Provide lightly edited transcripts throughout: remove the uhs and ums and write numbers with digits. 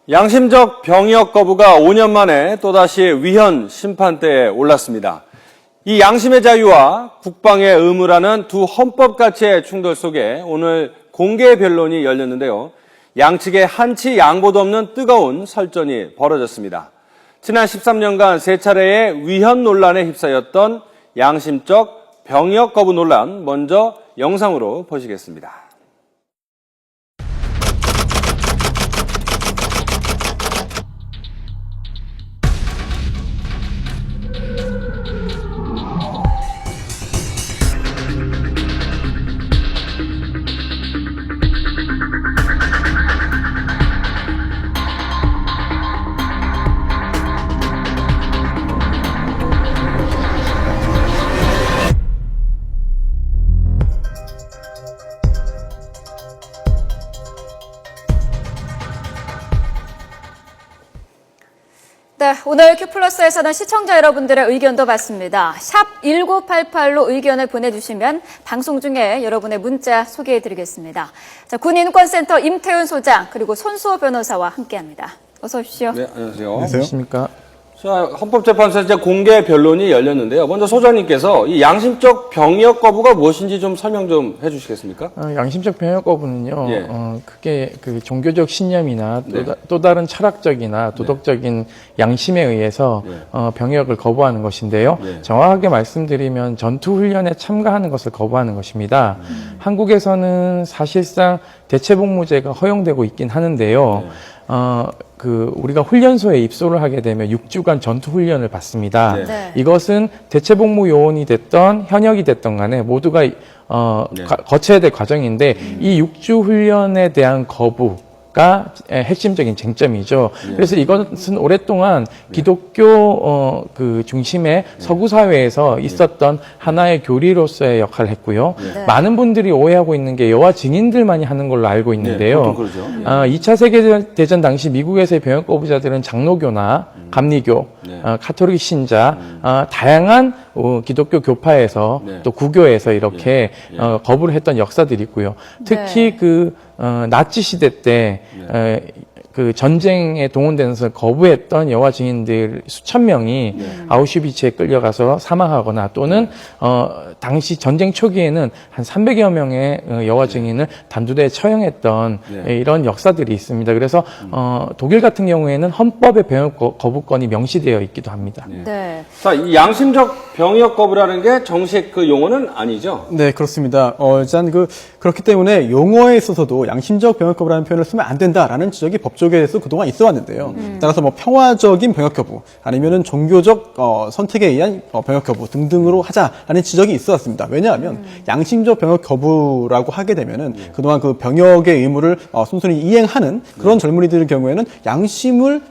양심적 병역 거부가 5년 만에 또다시 위헌 심판대에 올랐습니다. 이 양심의 자유와 국방의 의무라는 두 헌법 가치의 충돌 속에 오늘 공개 변론이 열렸는데요. 양측의 한치 양보도 없는 뜨거운 설전이 벌어졌습니다. 지난 13년간 세 차례의 위헌 논란에 휩싸였던 양심적 병역 거부 논란, 먼저 영상으로 보시겠습니다. 네, 오늘 Q플러스에서는 시청자 여러분들의 의견도 받습니다. 샵 1988로 의견을 보내주시면 방송 중에 여러분의 문자 소개해드리겠습니다. 자, 군인권센터 임태훈 소장 그리고 손수호 변호사와 함께합니다. 어서 오십시오. 네, 안녕하세요. 안녕하십니까. 자, 헌법재판소에서 이제 공개 변론이 열렸는데요. 먼저 소장님께서 이 양심적 병역 거부가 무엇인지 좀 설명 좀 해주시겠습니까? 양심적 병역 거부는요, 예. 그게 그 종교적 신념이나 네. 또 다른 철학적이나 도덕적인 양심에 의해서 병역을 거부하는 것인데요. 네. 정확하게 말씀드리면 전투 훈련에 참가하는 것을 거부하는 것입니다. 한국에서는 사실상 대체복무제가 허용되고 있긴 하는데요. 우리가 훈련소에 입소를 하게 되면 6주간 전투 훈련을 받습니다. 네. 네. 이것은 대체복무 요원이 됐던 현역이 됐던 간에 모두가 거쳐야 될 과정인데 이 6주 훈련에 대한 거부가 핵심적인 쟁점이죠. 그래서 이것은 오랫동안 기독교 그 중심의 서구 사회에서 있었던 하나의 교리로서의 역할을 했고요. 네. 많은 분들이 오해하고 있는 게 여호와 증인들만이 하는 걸로 알고 있는데요. 보통 그러죠. 예. 2차 세계대전 당시 미국에서의 병역 거부자들은 장로교나 감리교, 네. 카톨릭 신자, 다양한 기독교 교파에서 네. 또 구교에서 이렇게 예. 거부를 했던 역사들이 있고요. 특히 나치 시대 때 그 전쟁에 동원되면서 거부했던 여호와 증인들 수천 명이 아우슈비츠에 끌려가서 사망하거나 또는 당시 전쟁 초기에는 한 300여 명의 여호와 증인을 단두대에 처형했던 이런 역사들이 있습니다. 그래서 독일 같은 경우에는 헌법에 병역 거부권이 명시되어 있기도 합니다. 네. 자, 이 양심적 병역 거부라는 게 정식 그 용어는 아니죠? 네, 그렇습니다. 일단 그렇기 때문에 용어에 있어서도 양심적 병역 거부라는 표현을 쓰면 안 된다라는 지적이 법조계에서 그동안 있어 왔는데요. 따라서 뭐 평화적인 병역 거부 아니면은 종교적 선택에 의한 병역 거부 등등으로 하자라는 지적이 있어 왔습니다. 왜냐하면 양심적 병역 거부라고 하게 되면은 그동안 그 병역의 의무를 순순히 이행하는 그런 젊은이들의 경우에는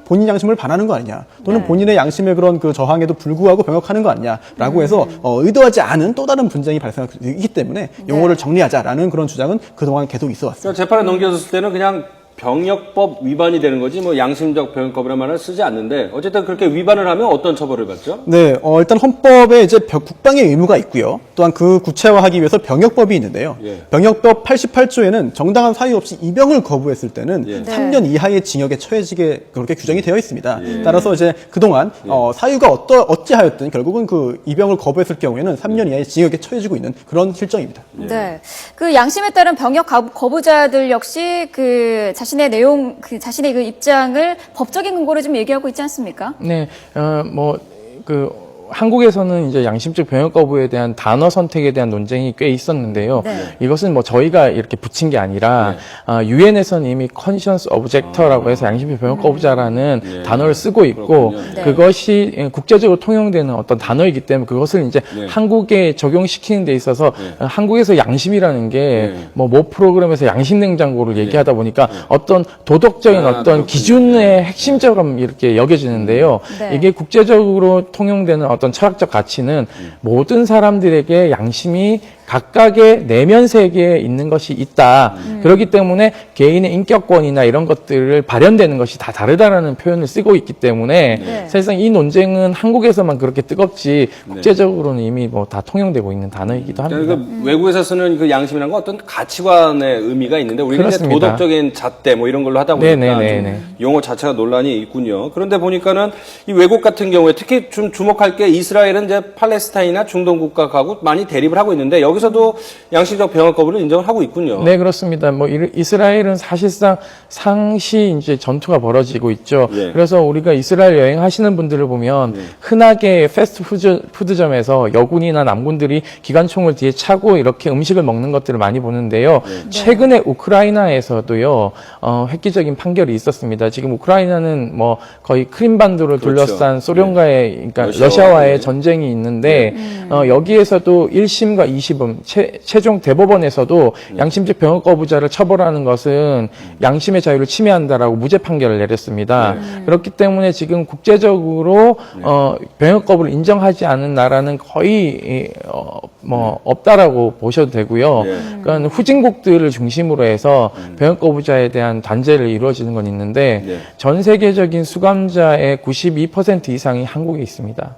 본인 양심을 반하는 거 아니냐, 또는 본인의 양심의 그런 그 저항에도 불구하고 병역하는 거 아니냐라고 해서 의도하지 않은 또 다른 분쟁이 발생하기 때문에 용어를 정리하자라는 그런 주장은 그동안 계속 있어 왔습니다. 그러니까 재판에 넘겨졌을 때는 그냥 병역법 위반이 되는 거지 뭐 양심적 병역 거부란 말을 쓰지 않는데 어쨌든 그렇게 위반을 하면 어떤 처벌을 받죠? 네, 일단 헌법에 이제 국방의 의무가 있고요. 또한 그 구체화하기 위해서 병역법이 있는데요. 예. 병역법 88조에는 정당한 사유 없이 입영을 거부했을 때는 예. 3년 이하의 징역에 처해지게 그렇게 규정이 되어 있습니다. 따라서 이제 그동안 사유가 어찌하였든 결국은 그 입영을 거부했을 경우에는 3년 이하의 징역에 처해지고 있는 그런 실정입니다. 네. 그 양심에 따른 병역 거부자들 역시 자신의 그 입장을 법적인 근거로 좀 얘기하고 있지 않습니까? 네, 한국에서는 이제 양심적 병역 거부에 대한 단어 선택에 대한 논쟁이 꽤 있었는데요. 네. 이것은 뭐 저희가 이렇게 붙인 게 아니라 유엔에서는 이미 conscience objector라고 해서 양심적 병역 거부자라는 단어를 쓰고 있고 그렇군요. 네. 그것이 국제적으로 통용되는 어떤 단어이기 때문에 그것을 이제 한국에 적용시키는 데 있어서 한국에서 양심이라는 게 모 프로그램에서 양심 냉장고를 얘기하다 보니까 어떤 도덕적인 어떤 그렇군요. 기준의 핵심처럼 이렇게 여겨지는데요. 네. 이게 국제적으로 통용되는 어떤 철학적 가치는 모든 사람들에게 양심이 각각의 내면 세계에 있는 것이 있다. 그렇기 때문에 개인의 인격권이나 이런 것들을 발현되는 것이 다 다르다라는 표현을 쓰고 있기 때문에 네. 사실상 이 논쟁은 한국에서만 그렇게 뜨겁지 국제적으로는 이미 뭐 다 통용되고 있는 단어이기도 합니다. 그러니까 외국에서 쓰는 그 양심이라는 건 어떤 가치관의 의미가 있는데 우리는 이제 그렇습니다. 도덕적인 잣대 뭐 이런 걸로 하다 보니까 좀 용어 자체가 논란이 있군요. 그런데 보니까는 이 외국 같은 경우에 특히 좀 주목할 게 이스라엘은 이제 팔레스타인이나 중동 국가하고 많이 대립을 하고 있는데 여기서도 양심적 병역 거부를 인정을 하고 있군요. 네, 그렇습니다. 뭐 이스라엘은 사실상 상시 이제 전투가 벌어지고 있죠. 예. 그래서 우리가 이스라엘 여행하시는 분들을 보면 흔하게 패스트푸드점에서 여군이나 남군들이 기관총을 뒤에 차고 이렇게 음식을 먹는 것들을 많이 보는데요. 최근에 우크라이나에서도요, 획기적인 판결이 있었습니다. 지금 우크라이나는 뭐 거의 크림반도를 그렇죠. 둘러싼 소련과의, 그러니까 러시아와의 러시아와의 전쟁이 있는데, 여기에서도 1심과 2심, 최종 대법원에서도 양심적 병역 거부자를 처벌하는 것은 양심의 자유를 침해한다라고 무죄 판결을 내렸습니다. 그렇기 때문에 지금 국제적으로 병역 거부를 인정하지 않은 나라는 거의 뭐 없다라고 보셔도 되고요. 그러니까 후진국들을 중심으로 해서 병역 거부자에 대한 단죄를 이루어지는 건 있는데 전 세계적인 수감자의 92% 이상이 한국에 있습니다.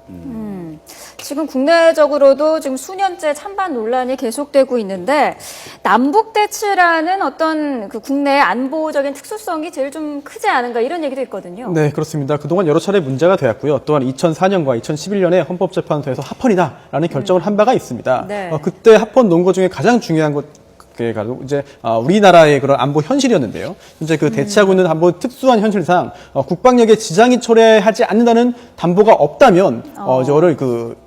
지금 국내적으로도 지금 수년째 찬반 논란이 계속되고 있는데 남북 대치라는 어떤 그 국내 안보적인 특수성이 제일 좀 크지 않은가 이런 얘기도 있거든요. 네, 그렇습니다. 그동안 여러 차례 문제가 되었고요. 또한 2004년과 2011년에 헌법재판소에서 합헌이다라는 결정을 한 바가 있습니다. 네. 그때 합헌 논거 중에 가장 중요한 것 그게 가지고 이제 우리나라의 그런 안보 현실이었는데요. 이제 그 대치하고 있는 안보 특수한 현실상 국방력에 지장이 초래하지 않는다는 담보가 없다면 저를 그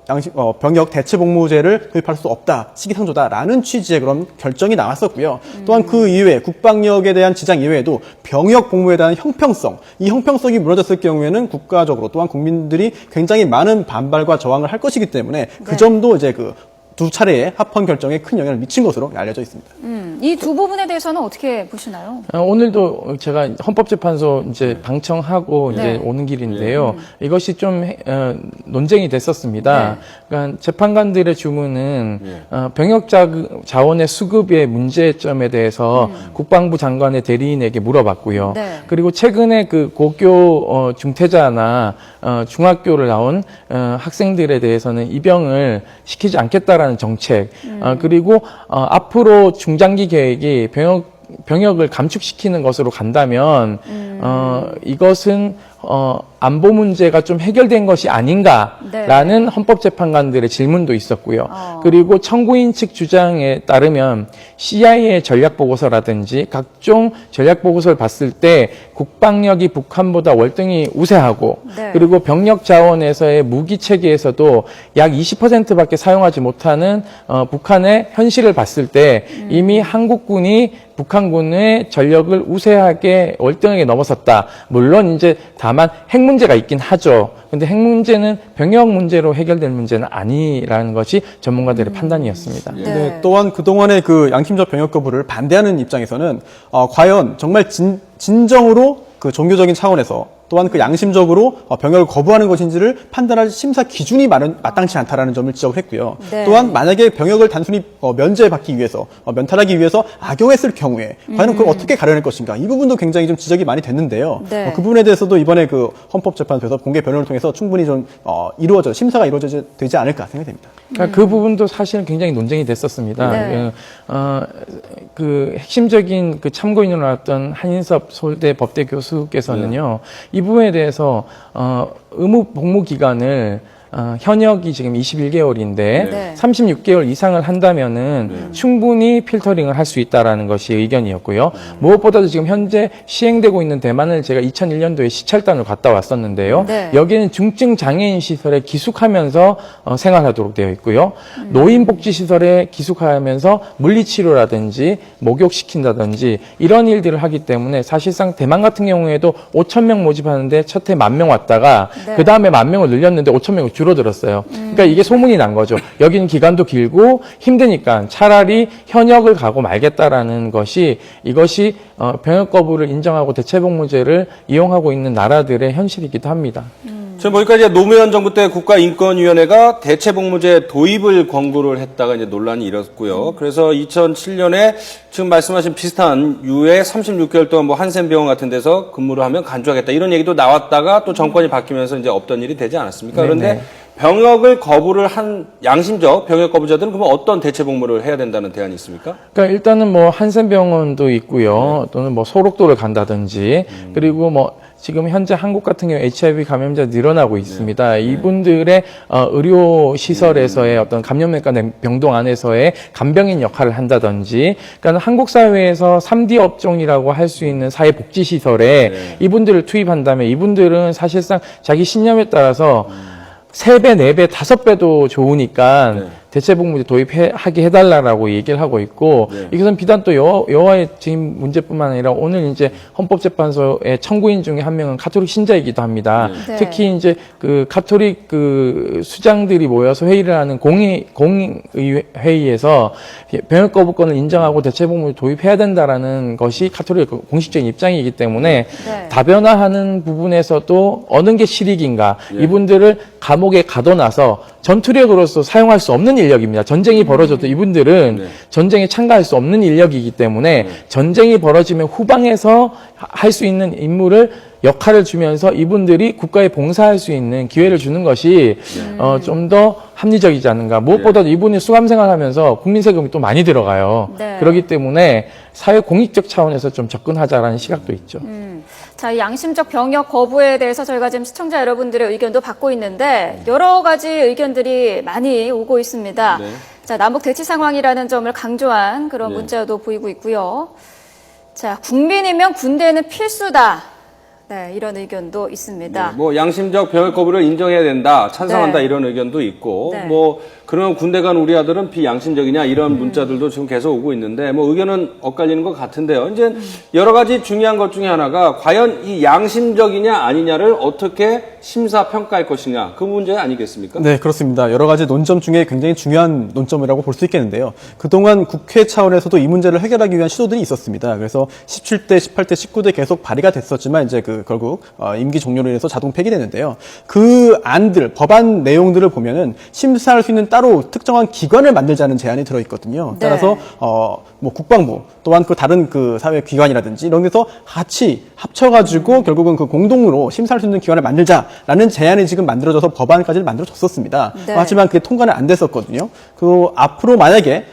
병역 대체 복무제를 도입할 수 없다, 시기상조다라는 취지의 그런 결정이 나왔었고요. 또한 그 이외에 국방력에 대한 지장 이외에도 병역 복무에 대한 형평성, 이 형평성이 무너졌을 경우에는 국가적으로 또한 국민들이 굉장히 많은 반발과 저항을 할 것이기 때문에 그 점도 이제 그 두 차례의 합헌 결정에 큰 영향을 미친 것으로 알려져 있습니다. 이 두 부분에 대해서는 어떻게 보시나요? 오늘도 제가 헌법재판소 이제 방청하고 이제 오는 길인데요. 이것이 좀 논쟁이 됐었습니다. 그러니까 재판관들의 주문은 병역 자원의 수급의 문제점에 대해서 국방부 장관의 대리인에게 물어봤고요. 네. 그리고 최근에 그 고교 중퇴자나 중학교를 나온 학생들에 대해서는 입영을 시키지 않겠다라는 정책, 그리고 앞으로 중장기 계획이 병역을 감축시키는 것으로 간다면 이것은 안보 문제가 좀 해결된 것이 아닌가라는 헌법재판관들의 질문도 있었고요. 그리고 청구인 측 주장에 따르면 CIA 전략보고서라든지 각종 전략보고서를 봤을 때 국방력이 북한보다 월등히 우세하고 그리고 병력 자원에서의 무기 체계에서도 약 20%밖에 사용하지 못하는 북한의 현실을 봤을 때 이미 한국군이 북한군의 전력을 우세하게 월등하게 넘어섰다. 물론 이제 다만 핵 문제가 있긴 하죠. 근데 핵 문제는 병역 문제로 해결될 문제는 아니라는 것이 전문가들의 판단이었습니다. 네, 또한 그동안의 그 양심적 병역 거부를 반대하는 입장에서는 과연 정말 진정으로 그 종교적인 차원에서 또한 그 양심적으로 병역을 거부하는 것인지를 판단할 심사 기준이 마땅치 않다라는 점을 지적을 했고요. 또한 만약에 병역을 단순히 면제받기 위해서 면탈하기 위해서 악용했을 경우에 과연 그걸 어떻게 가려낼 것인가, 이 부분도 굉장히 좀 지적이 많이 됐는데요. 그 부분에 대해서도 이번에 그 헌법재판소에서 공개 변론을 통해서 충분히 좀 심사가 이루어지지 않을까 생각됩니다. 그러니까 그 부분도 사실은 굉장히 논쟁이 됐었습니다. 그 핵심적인 그 참고인으로 나왔던 한인섭 서울대 법대 교수께서는요, 이 부분에 대해서 의무 복무 기간을 현역이 지금 21개월인데 36개월 이상을 한다면은 충분히 필터링을 할 수 있다라는 것이 의견이었고요. 무엇보다도 지금 현재 시행되고 있는 대만을 제가 2001년도에 시찰단을 갔다 왔었는데요. 여기는 중증 장애인 시설에 기숙하면서 생활하도록 되어 있고요. 노인복지 시설에 기숙하면서 물리치료라든지 목욕시킨다든지 이런 일들을 하기 때문에 사실상 대만 같은 경우에도 5,000명 모집하는데 첫 해 10,000명 왔다가 그 다음에 10,000명을 늘렸는데 5,000명을 줄어들었어요. 그러니까 이게 소문이 난 거죠. 여기는 기간도 길고 힘드니까 차라리 현역을 가고 말겠다라는 것이, 이것이 병역 거부를 인정하고 대체복무제를 이용하고 있는 나라들의 현실이기도 합니다. 지금 보니까 이제 노무현 정부 때 국가인권위원회가 대체복무제 도입을 권고를 했다가 이제 논란이 일었고요. 그래서 2007년에 지금 말씀하신 비슷한 유예 36개월 동안 뭐 한센병원 같은 데서 근무를 하면 간주하겠다 이런 얘기도 나왔다가 또 정권이 바뀌면서 이제 없던 일이 되지 않았습니까? 그런데 병역을 거부를 한 양심적 병역 거부자들은 그러면 어떤 대체복무를 해야 된다는 대안이 있습니까? 그러니까 일단은 뭐 한센병원도 있고요. 또는 뭐 소록도를 간다든지 그리고 뭐 지금 현재 한국 같은 경우 HIV 감염자 늘어나고 있습니다. 이분들의 의료 시설에서의 어떤 감염내과 병동 안에서의 간병인 역할을 한다든지, 그러니까 한국 사회에서 3D 업종이라고 할 수 있는 사회복지 시설에 이분들을 투입한다면 이분들은 사실상 자기 신념에 따라서 3배, 4배, 5배도 좋으니까 대체복무제 도입하게 해달라고 얘기를 하고 있고, 이것은 비단 또 여와의 지금 문제뿐만 아니라 오늘 이제 헌법재판소의 청구인 중에 한 명은 가톨릭 신자이기도 합니다. 특히 이제 그 가톨릭 그 수장들이 모여서 회의를 하는 공의회의에서 병역 거부권을 인정하고 대체복무제 도입해야 된다라는 것이 가톨릭 공식적인 입장이기 때문에 다변화하는 부분에서도 어느 게 실익인가, 이분들을 감옥에 가둬놔서 전투력으로서 사용할 수 없는 인력입니다. 전쟁이 벌어져도 이분들은 전쟁에 참가할 수 없는 인력이기 때문에 전쟁이 벌어지면 후방에서 할 수 있는 임무를 역할을 주면서 이분들이 국가에 봉사할 수 있는 기회를 주는 것이 좀 더 합리적이지 않는가. 무엇보다도 이분이 수감생활하면서 국민 세금이 또 많이 들어가요. 그렇기 때문에 사회 공익적 차원에서 좀 접근하자라는 시각도 있죠. 자, 이 양심적 병역 거부에 대해서 저희가 지금 시청자 여러분들의 의견도 받고 있는데 여러 가지 의견들이 많이 오고 있습니다. 자, 남북 대치 상황이라는 점을 강조한 그런 문자도 보이고 있고요. 자, 국민이면 군대는 필수다. 네, 이런 의견도 있습니다. 뭐 양심적 병역 거부를 인정해야 된다, 찬성한다 이런 의견도 있고, 뭐 그러면 군대 간 우리 아들은 비양심적이냐 이런 문자들도 지금 계속 오고 있는데 뭐 의견은 엇갈리는 것 같은데요. 이제 여러 가지 중요한 것 중에 하나가 과연 이 양심적이냐 아니냐를 어떻게 심사 평가할 것이냐, 그 문제 아니겠습니까? 네, 그렇습니다. 여러 가지 논점 중에 굉장히 중요한 논점이라고 볼 수 있겠는데요. 그동안 국회 차원에서도 이 문제를 해결하기 위한 시도들이 있었습니다. 그래서 17대, 18대, 19대 계속 발의가 됐었지만 이제 결국 임기 종료로 인해서 자동 폐기됐는데요. 그 안들, 법안 내용들을 보면은 심사할 수 있는 따로 특정한 기관을 만들자는 제안이 들어있거든요. 따라서 뭐 국방부 또한 그 다른 그 사회 기관이라든지 이런 데서 같이 합쳐가지고 결국은 그 공동으로 심사할 수 있는 기관을 만들자라는 제안이 지금 만들어져서 법안까지 만들어졌었습니다. 하지만 그게 통과는 안 됐었거든요. 그 앞으로 만약에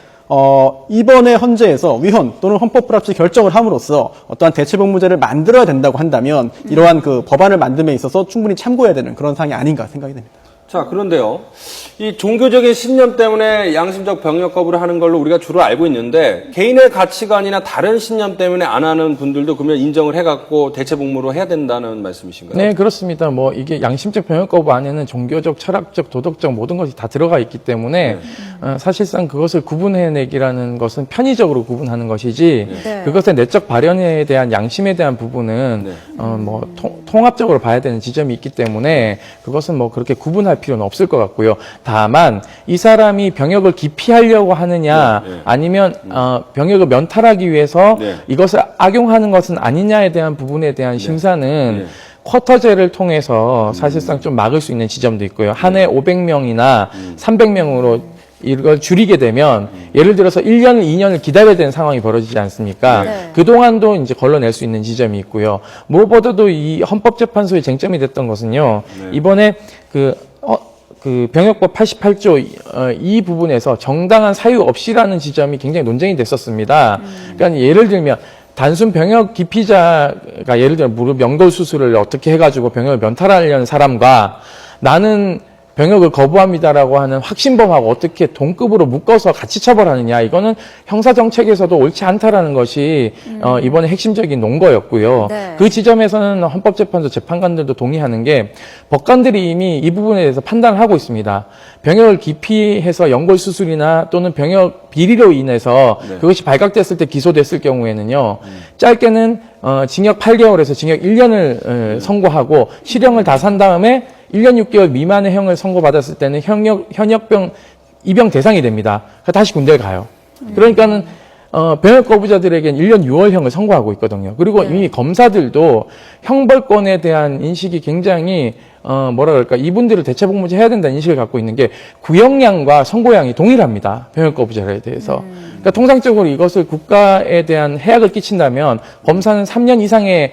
이번에 헌재에서 위헌 또는 헌법 불합치 결정을 함으로써 어떠한 대체복무제를 만들어야 된다고 한다면 이러한 그 법안을 만듦에 있어서 충분히 참고해야 되는 그런 사항이 아닌가 생각이 됩니다. 자, 그런데요. 이 종교적인 신념 때문에 양심적 병역 거부를 하는 걸로 우리가 주로 알고 있는데 개인의 가치관이나 다른 신념 때문에 안 하는 분들도 그러면 인정을 해갖고 대체복무로 해야 된다는 말씀이신가요? 네, 그렇습니다. 뭐 이게 양심적 병역 거부 안에는 종교적, 철학적, 도덕적 모든 것이 다 들어가 있기 때문에 사실상 그것을 구분해내기라는 것은 편의적으로 구분하는 것이지 그것의 내적 발현에 대한 양심에 대한 부분은 뭐 통합적으로 봐야 되는 지점이 있기 때문에 그것은 뭐 그렇게 구분할 필요는 없을 것 같고요. 다만 이 사람이 병역을 기피하려고 하느냐 아니면 병역을 면탈하기 위해서 이것을 악용하는 것은 아니냐에 대한 부분에 대한 심사는 쿼터제를 통해서 사실상 좀 막을 수 있는 지점도 있고요. 한 해 500명이나 300명으로 이걸 줄이게 되면 예를 들어서 1년을 2년을 기다려야 되는 상황이 벌어지지 않습니까? 그동안도 이제 걸러낼 수 있는 지점이 있고요. 무엇보다도 이 헌법재판소의 쟁점이 됐던 것은요. 이번에 그 병역법 88조 이 부분에서 정당한 사유 없이라는 지점이 굉장히 논쟁이 됐었습니다. 그러니까 예를 들면 단순 병역 기피자가 예를 들어 무릎 연골 수술을 어떻게 해가지고 병역을 면탈하려는 사람과 나는 병역을 거부합니다라고 하는 확신범하고 어떻게 동급으로 묶어서 같이 처벌하느냐, 이거는 형사정책에서도 옳지 않다라는 것이 이번에 핵심적인 논거였고요. 그 지점에서는 헌법재판소 재판관들도 동의하는 게 법관들이 이미 이 부분에 대해서 판단을 하고 있습니다. 병역을 기피해서 연골 수술이나 또는 병역 비리로 인해서 그것이 발각됐을 때 기소됐을 경우에는요, 짧게는 징역 8개월에서 징역 1년을 선고하고 실형을 다 산 다음에 1년 6개월 미만의 형을 선고받았을 때는 현역병 입영 대상이 됩니다. 다시 군대에 가요. 그러니까는 병역 거부자들에겐 1년 6월형을 선고하고 있거든요. 그리고 이미 검사들도 형벌권에 대한 인식이 굉장히 뭐라 그럴까, 이분들을 대체복무제 해야 된다는 인식을 갖고 있는 게 구형량과 선고량이 동일합니다. 병역 거부자에 대해서. 그러니까 통상적으로 이것을 국가에 대한 해악을 끼친다면 검사는 3년 이상의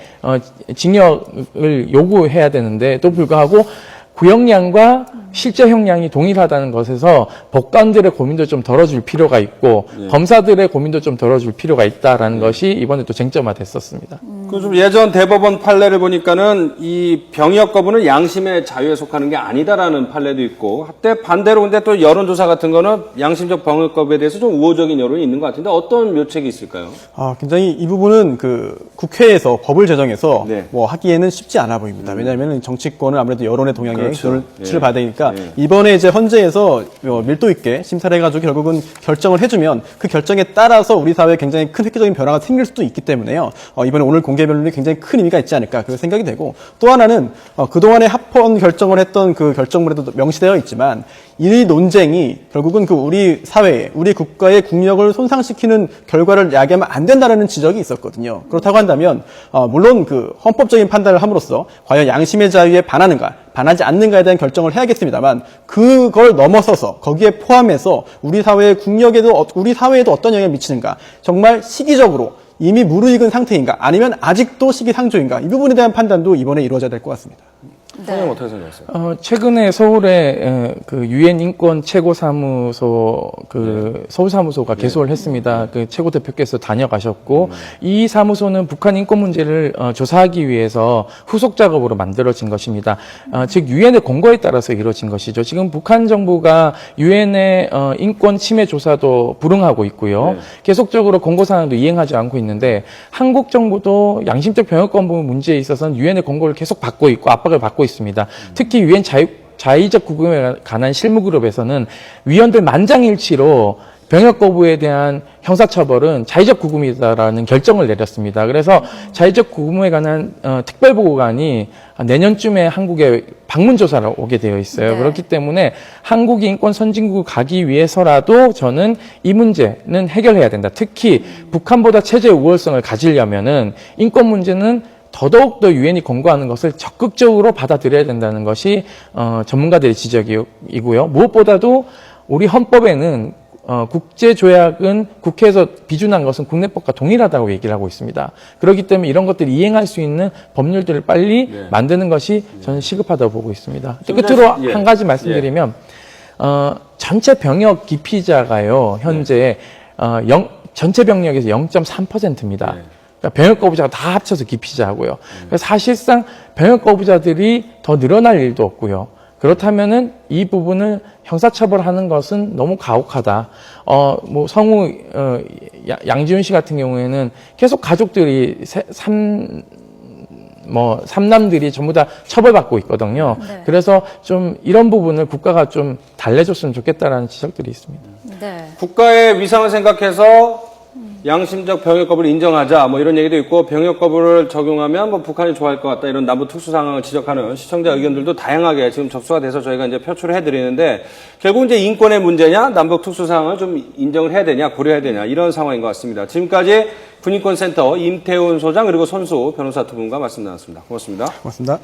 징역을 요구해야 되는데도 불구하고 구형량과 실제 형량이 동일하다는 것에서 법관들의 고민도 좀 덜어줄 필요가 있고 검사들의 고민도 좀 덜어줄 필요가 있다라는 것이 이번에 또 쟁점화됐었습니다. 그 좀 예전 대법원 판례를 보니까는 이 병역 거부는 양심의 자유에 속하는 게 아니다라는 판례도 있고, 한때 반대로 근데 또 여론조사 같은 거는 양심적 병역 거부에 대해서 좀 우호적인 여론이 있는 것 같은데 어떤 묘책이 있을까요? 굉장히 이 부분은 그 국회에서 법을 제정해서 네. 뭐 하기에는 쉽지 않아 보입니다. 왜냐하면 정치권은 아무래도 여론의 동향에 그렇죠. 치를 받아야 되니까 예. 이번에 이제 헌재에서 밀도 있게 심사를 해가지고 결국은 결정을 해주면 그 결정에 따라서 우리 사회에 굉장히 큰 획기적인 변화가 생길 수도 있기 때문에요. 이번에 오늘 공개 변론이 굉장히 큰 의미가 있지 않을까 그 생각이 되고, 또 하나는 그동안에 합헌 결정을 했던 그 결정문에도 명시되어 있지만 이 논쟁이 결국은 그 우리 사회에, 우리 국가의 국력을 손상시키는 결과를 야기하면 안 된다는 지적이 있었거든요. 그렇다고 한다면 물론 그 헌법적인 판단을 함으로써 과연 양심의 자유에 반하는가 반하지 않는가에 대한 결정을 해야겠습니다만, 그걸 넘어서서 거기에 포함해서 우리 사회의 국력에도, 우리 사회에도 어떤 영향을 미치는가, 정말 시기적으로 이미 무르익은 상태인가 아니면 아직도 시기상조인가, 이 부분에 대한 판단도 이번에 이루어져야 될 것 같습니다. 선생님 어떻게 생각하세요? 최근에 서울에 그 유엔 인권 최고사무소 그 서울사무소가 개소를 했습니다. 그 최고 대표께서 다녀가셨고, 이 사무소는 북한 인권 문제를 조사하기 위해서 후속 작업으로 만들어진 것입니다. 즉 유엔의 권고에 따라서 이루어진 것이죠. 지금 북한 정부가 유엔의 인권 침해 조사도 불응하고 있고요. 계속적으로 권고 사항도 이행하지 않고 있는데, 한국 정부도 양심적 병역 거부 문제에 있어서는 유엔의 권고를 계속 받고 있고 압박을 받고 있습니다. 특히 유엔 자의적 구금에 관한 실무그룹에서는 위원들 만장일치로 병역 거부에 대한 형사처벌은 자의적 구금이다라는 결정을 내렸습니다. 그래서 자의적 구금에 관한 특별보고관이 내년쯤에 한국에 방문조사를 오게 되어 있어요. 네. 그렇기 때문에 한국이 인권 선진국을 가기 위해서라도 저는 이 문제는 해결해야 된다. 특히 북한보다 체제 우월성을 가지려면은 인권 문제는 더더욱 더 유엔이 권고하는 것을 적극적으로 받아들여야 된다는 것이 전문가들의 지적이고요. 무엇보다도 우리 헌법에는 국제조약은 국회에서 비준한 것은 국내법과 동일하다고 얘기를 하고 있습니다. 그렇기 때문에 이런 것들을 이행할 수 있는 법률들을 빨리 만드는 것이 저는 시급하다고 보고 있습니다. 끝으로 한 가지 말씀드리면 전체 병역 기피자가요, 현재 전체 병력에서 0.3%입니다. 그러니까 병역 거부자가 다 합쳐서 기피자고요. 그래서 사실상 병역 거부자들이 더 늘어날 일도 없고요. 그렇다면은 이 부분을 형사처벌하는 것은 너무 가혹하다. 뭐 성우 양지훈 씨 같은 경우에는 계속 가족들이 삼남들이 전부 다 처벌받고 있거든요. 네. 그래서 좀 이런 부분을 국가가 좀 달래줬으면 좋겠다라는 지적들이 있습니다. 네. 국가의 위상을 생각해서 양심적 병역 거부를 인정하자, 뭐 이런 얘기도 있고, 병역 거부를 적용하면 뭐 북한이 좋아할 것 같다, 이런 남북 특수 상황을 지적하는 시청자 의견들도 다양하게 지금 접수가 돼서 저희가 이제 표출을 해드리는데, 결국 이제 인권의 문제냐, 남북 특수 상황을 좀 인정을 해야 되냐, 고려해야 되냐, 이런 상황인 것 같습니다. 지금까지 군인권센터 임태훈 소장 그리고 손수 변호사 두 분과 말씀 나눴습니다. 고맙습니다. 고맙습니다.